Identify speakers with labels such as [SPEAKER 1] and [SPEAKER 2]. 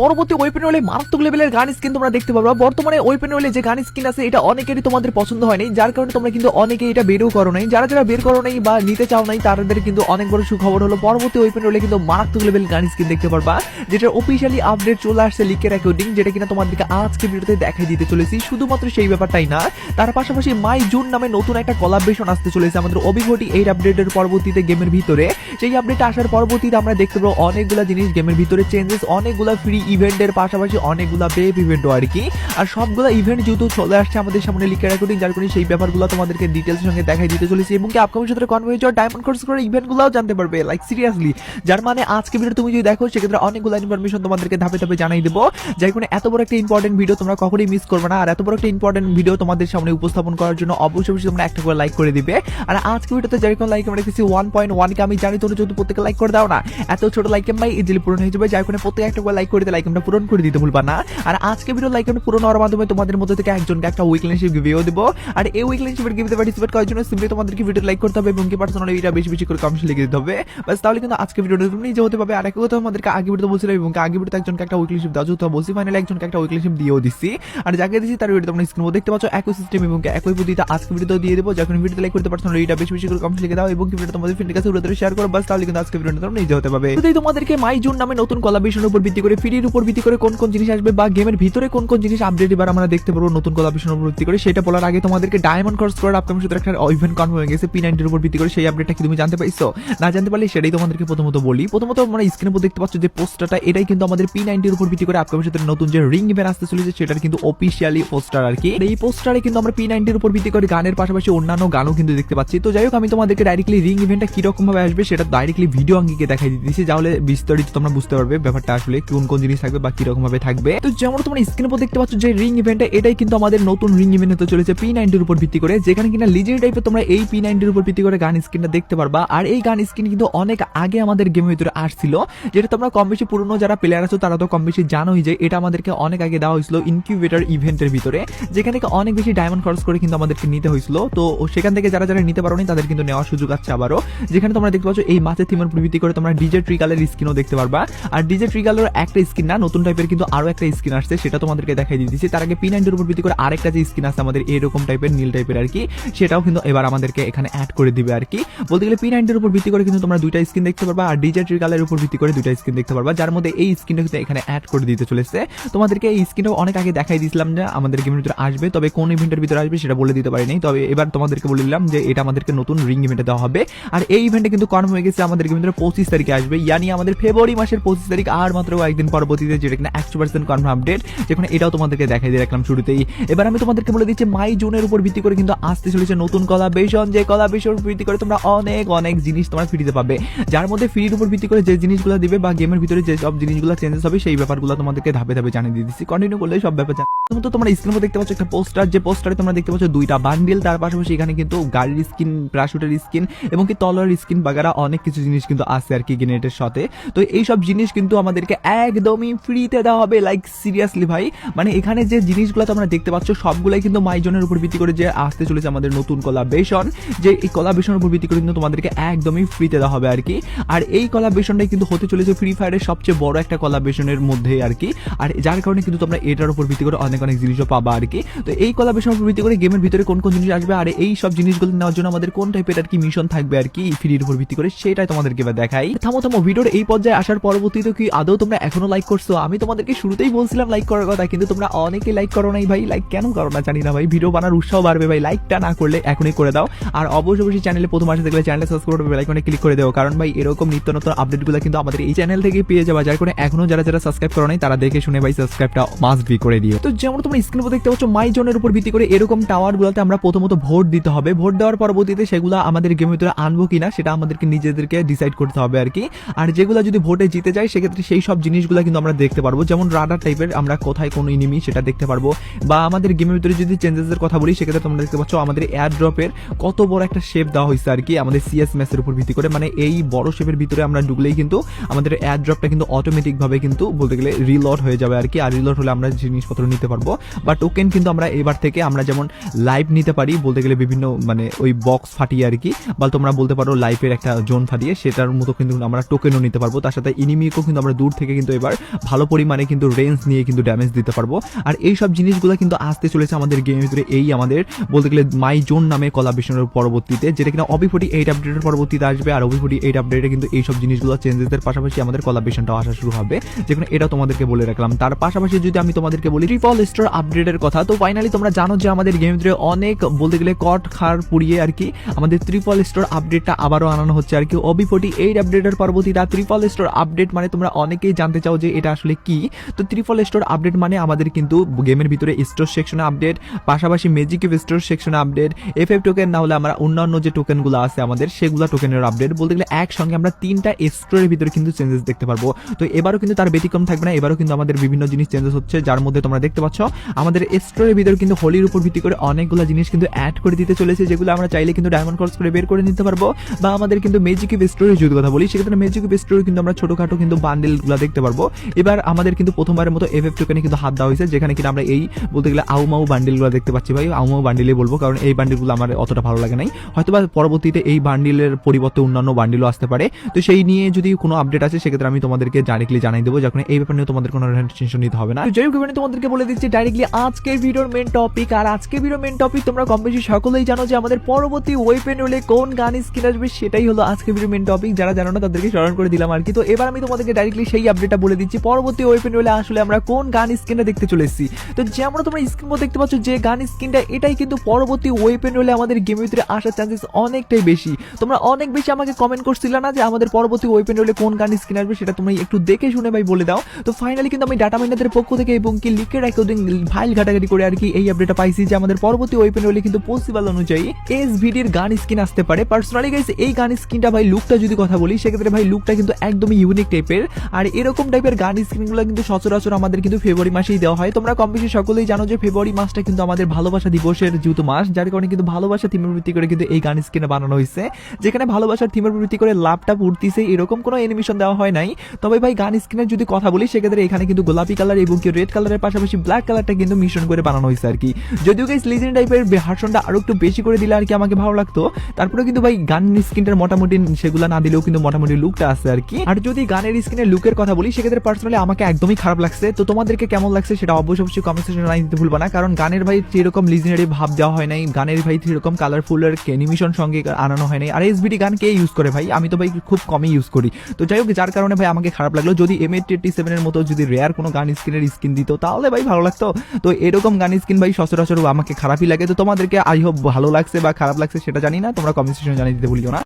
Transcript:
[SPEAKER 1] পরবর্তী ওয়েপন ওয়েলে মারাত্মক লেভেলের গান স্কিন তোমরা দেখতে পারবা। বর্তমানে ওয়েপন ওয়েলে যে গান স্কিন আছে এটা অনেকেরই তোমাদের পছন্দ হয়নি, যার কারণে তোমরা কিন্তু অনেকে এটা বেরও করো নাই। যারা যারা বের করো নাই বা নিতে চাও নাই তাদের কিন্তু অনেক বড় সুখবর হলো, পরবর্তী ওয়েপন ওয়েলে কিন্তু মারাত্মক লেভেল গান স্কিন দেখতে পারবা, যেটা অফিশিয়ালি আপডেট চলে আসছে লিকের অ্যাকর্ডিং, যেটা কিনা তোমাদেরকে আজকে ভিডিওতে দেখাই দিতে চলেছি। শুধুমাত্র সেই ব্যাপারটাই না, তার পাশাপাশি মাই জুন নামে নতুন একটা কোলাবরেশন আসতে চলেছে আমাদের অবিঘটি এই আপডেটের পরবর্তীতে গেমের ভিতরে। সেই আপডেট আসার পরবর্তীতে আমরা দেখতে পাবো অনেকগুলা জিনিস গেমের ভিতরে চেঞ্জেস, অনেকগুলা ফ্রি ইভেন্টের পাশাপাশি অনেকগুলা বেব ইভেন্টও আর কি। আর সবগুলা ইভেন্ট যেহেতু চলে আসছে আমাদের সামনে লিকের অ্যাকর্ডিং, যার কারণে সেই ব্যাপারগুলো তোমাদেরকে ডিটেইলসের সঙ্গে দেখাই দিতে চলেছি এবং কি আপকামিং সাথে কনভেন্ট আর ডায়মন্ড কোর্স করে ইভেন্টগুলোও জানতে পারবে, লাইক সিরিয়াসলি। যার মানে আজকে ভিডিও তুমি যদি দেখো সেক্ষেত্রে অনেকগুলো ইনফরমেশন তোমাদেরকে ধাপে ধাপে জানাই দেবো, যার কারণে এত বড় একটা ইম্পর্টেন্ট ভিডিও তোমরা কখনোই মিস করবে না। আর এত বড় একটা ইম্পর্টেন্ট ভিডিও তোমাদের সামনে উপস্থাপন করার জন্য অবশ্যই তোমরা একটা করে লাইক করে দিবে। আর আজকে ভিডিওতে যেরকম লাইক আমরা রেখেছি 1.1 কে, আমি জানি তোমরা যদি প্রত্যেকে লাইক করে দাও না, এত ছোট লাইক ভাই ইজিলি পূরণ হয়ে যাবে, যার কারণে প্রত্যেকে একটা করে লাইক করে দিতে লাইক আমরা পূরণ করে দিতে ভুলবা না। আর আজকে ভিডিও লাইক আমরা পূরণ হওয়ার মাধ্যমে তোমাদের মধ্যে থেকে একজনকে একটা উইকলিনশিপ গিভেও দেব। আর এই উইকলিনশিপের গিভেতে পার্টিসিপেট করার জন্য সিম্পলি তোমাদেরকে ভিডিও লাইক করতে হবে এবং কি পার্সোনালি এটা বেশি বেশি করে কমেন্টে লিখে দিতে হবে, বাস তাহলে কিন্তু আজকে ভিডিওটা তুমি নিজে হতে পারবে। আর একটা কথা আমাদেরকে আগে ভিডিওতে বলছিলাম এবং আগে ভিডিওতে একজনকে একটা উইকলিনশিপ দাও, যেহেতু বলছি ফাইনালি একজনকে একটা উইকলিনশিপ দিয়েও দিচ্ছি। আর যাকে দিচ্ছি তার ভিডিও তোমরা স্ক্রিনে দেখতে পাচ্ছ একই সিস্টেম এবং একই পদ্ধতিতে আজকে ভিডিওতে দিয়ে দেবো। যখন ভিডিওতে লাইক করতে পার্সোনালি এটা বেশি বেশি করে কমেন্ট লিখে দাও এবং কি ভিডিও তোমাদের ফ্রেন্ডের কাছে উড়ে শেয়ার করো, বাস তাহলে কিন্তু আজকে ভিডিওটা তোমরা নিজে হতে পারবে। যদি তোমাদেরকে মাই জুন নামে নতুন কোলাবরেশনের উপর ভিত্তি করে ফ্রির উপর ভিত্তি করে কোন কোন জিনিস আসবে বা গেমের ভিতরে কোন কোন জিনিস আপডেট এবার আমরা দেখতে পারবো নতুন কোলাবরেশনের উপর ভিত্তি করে, সেটা বলার আগে তোমাদেরকে ডায়মন্ড কোর্স করার আপকামিং সূত্রে একটা ইভেন্ট কনফার্ম হয়ে গেছে P90 এর উপর ভিত্তি করে। সেই আপডেটটা কি তুমি জানতে পাইছো? না জানতে পারলে সেটাই তোমাদেরকে প্রথমত বলি। প্রথমত আমরা স্ক্রিনের উপর দেখতে পাচ্ছ যে পোস্টারটা, এটাই কিন্তু আমাদের P90 এর উপর ভিত্তি করে আপকামিং সূত্রে নতুন যে রিং ইভেন্ট আসতে চলেছে সেটার কিন্তু অফিশিয়ালি পোস্টার আর কি। এই পোস্টারে কিন্তু আমরা P90 এর উপর ভিত্তি করে গানের পাশাপাশি অন্যান্য গানও কিন্তু দেখতে পাচ্ছি। তো যাই হোক, আমি তোমাদেরকে ডাইরেক্টলি রিং ইভেন্টটা কি রকম ভাবে আসবে সেটা ডাইরেক্টলি ভিডিও আঙ্গিকে দেখাই দিতেছি, তাহলে বিস্তারিত তোমরা বুঝতে পারবে ব্যাপারটা আসলে কোন কোন জিনিস থাকবে বা কি রকম ভাবে থাকবে। তো যেমন তোমরা স্ক্রিনের উপর দেখতে পাচ্ছ যে রিং ইভেন্টটা, এটাই কিন্তু আমাদের নতুন রিং ইভেন্ট হতে চলেছে P90 এর উপর ভিত্তি করে, যেখানে কিনা লিজেন্ড টাইপের তোমরা এই P90 এর উপর ভিত্তি করে গান স্কিনটা দেখতে পারবা। আর এই গান স্কিন কিন্তু অনেক আগে আমাদের গেমের ভিতরে আসছিল, যেটা তোমরা কম বেশি পুরনো যারা প্লেয়ার আছো তারা তো কম বেশি জানোই যে এটা আমাদেরকে অনেক আগে দেওয়া হয়েছিল ইনকিউবেটর ইভেন্টের ভিতরে, যেখান থেকে অনেক বেশি ডায়মন্ড খরচ করে কিন্তু আমাদেরকে নিতে হয়েছিল। তো সেখান থেকে যারা যারা নিতে পারোনি তাদের কিন্তু নেওয়ার সুযোগ আছে আবারও, যেখানে তোমরা দেখতে পাচ্ছ এই মাছের থিমের উপর ভিত্তি করে তোমরা ডিজে ট্রিকালের স্কিনও দেখতে পারবা। আর ডিজে ট্রিকালের একটা স্কিন না, নতুন টাইপের কিন্তু আরো একটা স্কিন আসছে, সেটা তোমাদেরকে দেখাই দিয়েছি। তার আগে P90 এর উপর ভিত্তি করে আরেকটা যে স্কিন আছে আমাদের এরকম টাইপের নীল টাইপের আর কি, সেটাও কিন্তু এবার আমাদেরকে এখানে অ্যাড করে দিবে আর কি। বলতে গেলে P90 এর উপর ভিত্তি করে কিন্তু তোমরা দুইটা স্কিন দেখতে পারবা, আর ডিজে ট্রিকালের উপর ভিত্তি করে দুইটা স্কিন দেখতে পারবা, যার মধ্যে এই স্কিনটা কিন্তু এখানে অ্যাড করে দিতে চলেছে। তোমাদেরকে এই স্কিনটাও অনেক আগে দেখাই দিয়েছিলাম যে আমাদের গেমের ভিতরে আসবে, তবে কোন ইভেন্টের ভিতরে আসবে সেটা বলে দিতে পারিনি, তবে এবার তোমাদেরকে বলে দিলাম যে এটা আমাদেরকে নতুন রিং ইভেন্টে দেওয়া হবে। আর এই ইভেন্টে কিন্তু কনফার্ম হয়ে গেছে আমাদের গেমের ভিতরে 25 তারিখে আসবে, ইয়ানি আমাদের ফেব্রুয়ারি মাসের 25 তারিখ, আর মাত্র একদিন পরবর্তীতে, যেটা কিনা 100% কনফার্ম আপডেট, যেখানে এটাও তোমাদেরকে দেখাই দিয়ে রাখলাম শুরুতেই। এবার আমি তোমাদেরকে বলে দিচ্ছি মাই জুনের উপর ভিত্তি করে কিন্তু আসতে চলেছে নতুন কোলাবরেশন, যে কোলাবরেশনের উপর ভিত্তি করে তোমরা অনেক অনেক জিনিস তোমরা ফ্রিতে পাবে, যার মধ্যে ফ্রির উপর ভিত্তি করে যে জিনিসগুলো দিবে বা গেমের ভিতরে যে সব জিনিসগুলো চেঞ্জেস হবে সেই ব্যাপারগুলো তোমাদেরকে ধাপে ধাপে জানিয়ে দিচ্ছি। কন্টিনিউ করলে সব ব্যাপার তো তোমরা স্ক্রিনে দেখতে পাচ্ছ একটা পোস্টার, যে পোস্টারে তোমরা দেখতে পাচ্ছ দুইটা বান্ডিল, তার পাশাপাশি এখানে কিন্তু গাড়ির স্কিন, প্যারাশুটের স্কিন এবং কি তলোয়ার স্কিন বাগারা অনেক কিছু জিনিস কিন্তু আছে আর কি গ্রেনেডের সাথে। তো এই সব জিনিস কিন্তু আমাদেরকে একদমই ফ্রিতে দেওয়া হবে, লাইক সিরিয়াসলি ভাই। মানে এখানে যে জিনিসগুলো তোমরা দেখতে পাচ্ছ সবগুলাই কিন্তু মাইজনের উপর ভিত্তি করে যে আসতে চলেছে আমাদের নতুন কোলাবরেশন, যে এই কোলাবরেশনের উপর ভিত্তি করে কিন্তু তোমাদেরকে একদমই ফ্রিতে দেওয়া হবে আর কি। আর এই কোলাবরেশনটাই কিন্তু হতে চলেছে ফ্রি ফায়ারের সবচেয়ে বড় একটা কোলাবরেশনের মধ্যে আর কি। আর যার কারণে কিন্তু তোমরা এটার উপর ভিত্তি করে অনেক অনেক জিনিসও পাবা আর কি। তো এই কোলাবরেশনের উপর ভিত্তি করে গেমের ভিতরে কোন কোন জিনিস আসবে আর এই সব জিনিসগুলো নেওয়ার জন্য আমাদের কোন টাইপের আর কি মিশন থাকবে আর কি ফ্রির উপর ভিত্তি করে, সেটাই তোমাদেরকে এবার দেখাই। থামো ভিডিওর এই পর্যায়ে আসার পরবর্তীতে কি আদৌ তোমরা এখনো লাইক করছো? আমি তোমাদেরকে শুরুতেই বলছিলাম লাইক করার কথা, কিন্তু তোমরা অনেকে লাইক করো নাই ভাই। লাইক কেন করো না জানি না ভাই, ভিডিও বানার উৎসাহ বাড়বে ভাই, লাইকটা না করলে এখনই করে দাও। আর অবশ্যই চ্যানেলে প্রথম আসে দেখলে চ্যানেলে সাবস্ক্রাইব করে বেল আইকনে ক্লিক করে দাও, কারণ ভাই এরকম নিত্য নতুন আপডেটগুলো কিন্তু আমাদের এই চ্যানেল থেকে পেয়ে যাওয়া, যার কারণে এখনো যারা যারা সাবস্ক্রাইব করো নাই তারা দেখে শুনে ভাই সাবস্ক্রাইবটা মাস্ট বি করে দিও। তো যেমন তোমরা স্ক্রিনে দেখতে পাচ্ছ মাই জোনের উপর ভিত্তি করে এরকম টাওয়ারগুলোতে আমরা প্রথমত ভোট দিতে হবে, ভোট দেওয়ার পরবর্তীতে সেগুলো আমাদের গেমের ভিতরে আনবো কিনা সেটা আমাদেরকে নিজেদেরকে ডিসাইড করতে হবে আর কি। আর যেগুলো যদি ভোটে জিতে যায় সেক্ষেত্রে সেই সব জিনিসগুলো কিন্তু কিন্তু আমরা দেখতে পারবো, যেমন রাডার টাইপের আমরা কোথায় কোন এনিমি সেটা দেখতে পারবো। বা আমাদের গেমের ভিতরে যদি চেঞ্জেসের কথা বলি সেক্ষেত্রে তোমরা দেখতে পাচ্ছ আমাদের এয়ার ড্রপের কত বড় একটা শেপ দেওয়া হয়েছে আর কি আমাদের সিএস ম্যাচের উপর ভিত্তি করে। মানে এই বড় শেপের ভিতরে আমরা ঢুকলেই কিন্তু আমাদের এয়ার ড্রপটা কিন্তু অটোমেটিক ভাবে কিন্তু বলতে গেলে রিলোড হয়ে যাবে আর কি। আর রিলোড হলে আমরা জিনিসপত্র নিতে পারবো বা টোকেন কিন্তু আমরা এবার থেকে আমরা যেমন লাইভ নিতে পারি বলতে গেলে বিভিন্ন মানে ওই বক্স ফাটিয়ে আর কি, বা তোমরা বলতে পারো লাইফের একটা জোন ফাটিয়ে সেটার মতো কিন্তু আমরা টোকেনও নিতে পারবো। তার সাথে এনিমিকেও কিন্তু আমরা দূর থেকে কিন্তু এবার ভালো পরিমাণে কিন্তু রেঞ্জ নিয়ে কিন্তু ড্যামেজ দিতে পারবো। আর এই সব জিনিসগুলো কিন্তু আসতে চলেছে আমাদের গেমের ভিতরে এই আমাদের বলতে গেলে মাই জোন নামে কোলাবরেশনের পরবর্তীতে, যেটা কিনা OB48 আপডেটের পরবর্তীতে আসবে। আর OB48 আপডেটে কিন্তু এই সব জিনিসগুলো চেঞ্জেসের পাশাপাশি আমাদের কোলাবরেশনটাও আসা শুরু হবে, যেখানে এটা তোমাদেরকে বলে রাখলাম। তার পাশাপাশি যদি আমি তোমাদেরকে বলি ট্রিপল স্টার আপডেটের কথা, তো ফাইনালি তোমরা জানো যে আমাদের গেমের ভিতরে অনেক বলতে গেলে কট খার পুড়িয়ে আর কি আমাদের ট্রিপল স্টার আপডেটটা আবারও আনানো হচ্ছে আর কি। OB48 আপডেটের পরবর্তীতে ট্রিপল স্টার আপডেট মানে তোমরা অনেকেই জানতে চাও যে এটা আসলে কি। তো ট্রিপল স্টার আপডেট মানে আমাদের কিন্তু গেমের ভিতরে স্টোর সেকশনে আপডেট, পাশাপাশি ম্যাজিক কিউব স্টোর সেকশনে আপডেট, FF টোকেন না হলে আমরা অন্যান্য যে টোকেনগুলো আছে আমাদের সেগুলো টোকেনের আপডেট, বলতে গেলে একসঙ্গে আমরা 3টা স্টোরের ভিতরে কিন্তু চেঞ্জেস দেখতে পারবো। তো এবারও কিন্তু তার ব্যতিক্রম থাকবে না, এবারও কিন্তু আমাদের বিভিন্ন জিনিস চেঞ্জেস হচ্ছে, যার মধ্যে তোমরা দেখতে পাচ্ছ আমাদের স্টোরের ভিতরে কিন্তু হোলির উপর ভিত্তি করে অনেকগুলো জিনিস কিন্তু অ্যাড করে দিতে চলেছে, যেগুলো আমরা চাইলে কিন্তু ডায়মন্ড ক্রস করে বের করে নিতে পারবো। বা আমাদের কিন্তু ম্যাজিক কিউব স্টোরের যদি কথা বলি সেক্ষেত্রে ম্যাজিক কিউব স্টোরে কিন্তু আমরা ছোটখাটো কিন্তু বান্ডেলগুলো দেখতে পারবো। এবার আমাদের কিন্তু প্রথমবারের মতো FF টোকেনে কিন্তু হাত দেওয়া হয়েছে, যেখানে কিন্তু আমরা এই বলতে গেলে আউমাউ বান্ডেলগুলো দেখতে পাচ্ছি। ভাই আউমাউ বান্ডেলই বলবো, কারণ এই বান্ডেলগুলো আমার অতটা ভালো লাগে নাই, হয়তো বা পরবর্তীতে এই বান্ডেলের পরিবর্তে অন্যান্য বান্ডেলও আসতে পারে। তো সেই নিয়ে যদি কোনো আপডেট আছে সেক্ষেত্রে আমি তোমাদেরকে ডাইরেক্টলি জানাই দেবো, যখন এই ব্যাপার নিয়ে তোমাদের কোনো টেনশন নিতে হবে না। যাই হোক তোমাদেরকে বলে দিচ্ছি ডাইরেক্টলি আজকের ভিডিওর মেন টপিক। আর আজকের ভিডিওর মেন টপিক তোমরা কম বেশি সকলেই জানো যে আমাদের পরবর্তী ওয়েপেন হলে কোন গান স্কিন আসবে, সেটাই হলো আজকের ভিডিওর মেন টপিক। যারা জানো না তাদেরকে স্মরণ করে দিলাম আর কি। তো এবার আমি তোমাদেরকে ডাইরেক্টলি সেই আপডেটটা বলে দিচ্ছি, পরবর্তী ওয়েপেন হলে আসলে আমরা কোন গান স্কিনটা দেখতে চলেছি। তো যেমন তোমরা স্ক্রিন মধ্যে দেখতে পাচ্ছ যে গান স্কিনটা, এটাই কিন্তু পরবর্তী ওয়েপেন হলে আমাদের গেমের ভিতরে আসার চান্সেস অনেকটাই বেশি। তোমরা অনেক বেশি আমাকে কমেন্ট করছিলে না যে আমাদের পরবর্তী ওয়েপেন হলে কোন গান স্কিন আসবে, সেটা তোমরা একটু দেখে শুনে ভাই বলে দাও। তো ফাইনালি কিন্তু আমি ডাটা মাইনারদের পক্ষ থেকে এবং কি লিকের অ্যাকর্ডিং ফাইল ঘাটাঘাটি করে আর কি এই আপডেটটা পাইছি যে আমাদের পরবর্তী ওয়েপেন হলে কিন্তু পসিবল অনুযায়ী SVD-র গান স্কিন আসতে পারে। পার্সোনালি গাইস এই গান স্কিনটা ভাই লুকটা যদি কথা বলি সেক্ষেত্রে ভাই লুকটা কিন্তু একদমই ইউনিক টাইপের। আর এরকম টাইপের গান স্কিনগুলো কিন্তু সচরাচর আমাদের কিন্তু ফেব্রুয়ারি মাসেই দেওয়া হয়। তোমরা কম বেশি সকলেই জানো যে ফেব্রুয়ারি মাসটা কিন্তু আমাদের ভালোবাসা দিবসের যেহেতু মাস, যার কারণে কিন্তু ভালোবাসা থিমের ভিত্তি করে কিন্তু এই গান স্কিনে বানানো হয়েছে, যেখানে ভালোবাসার থিমের ভিত্তি করে লাভটা উঠতেছে, এরকম কোনো অ্যানিমেশন দেওয়া হয় নাই। তবে ভাই গান স্কিনের যদি কথা বলি সেক্ষেত্রে এখানে কিন্তু গোলাপি কালার এবং কি রেড কালারের পাশাপাশি ব্ল্যাক কালারটা কিন্তু মিশ্রণ করে বানানো হয়েছে আর কি। যদিও গাইস লিজেন্ড টাইপের ভার্সনটা আরো একটু বেশি করে দিলে আর কি আমাকে ভালো লাগতো, তারপরে কিন্তু ভাই গান স্কিনটার মোটামুটি সেগুলো না দিলেও কিন্তু মোটামুটি লুকটা আছে আর কি। আর যদি গানের স্কিনের লুকের কথা বলি সেক্ষেত্রে পার্সোনালি আমাকে একদমই খারাপ লাগছে। তো তোমাদেরকে কেমন লাগছে সেটা অবশ্যই কমেন্ট সেকশনে জানিয়ে দিতে ভুলবা না, কারণ গানের ভাই যেরকম লিজেন্ডারি ভাব দেওয়া হয় নাই, গানের ভাই সেরকম কালারফুল এর অ্যানিমেশন সঙ্গে আনানো হয় নাই। আর SVD গান কে ইউজ করে ভাই, আমি তো ভাই খুব কমই ইউজ করি। তো যাই হোক যার কারণে ভাই আমাকে খারাপ লাগলো। যদি M887 এর মতো যদি রেয়ার কোনো গান স্কিনের স্কিন দিত তাহলে ভাই ভালো লাগতো। তো এরকম গান স্কিন ভাই সচরাচর আমাকে খারাপই লাগে। তো তোমাদেরকে আই হোপ ভালো লাগছে বা খারাপ লাগছে সেটা জানি না, তোমরা কমেন্ট সেকশনে জানিয়ে দিতে ভুলিও না।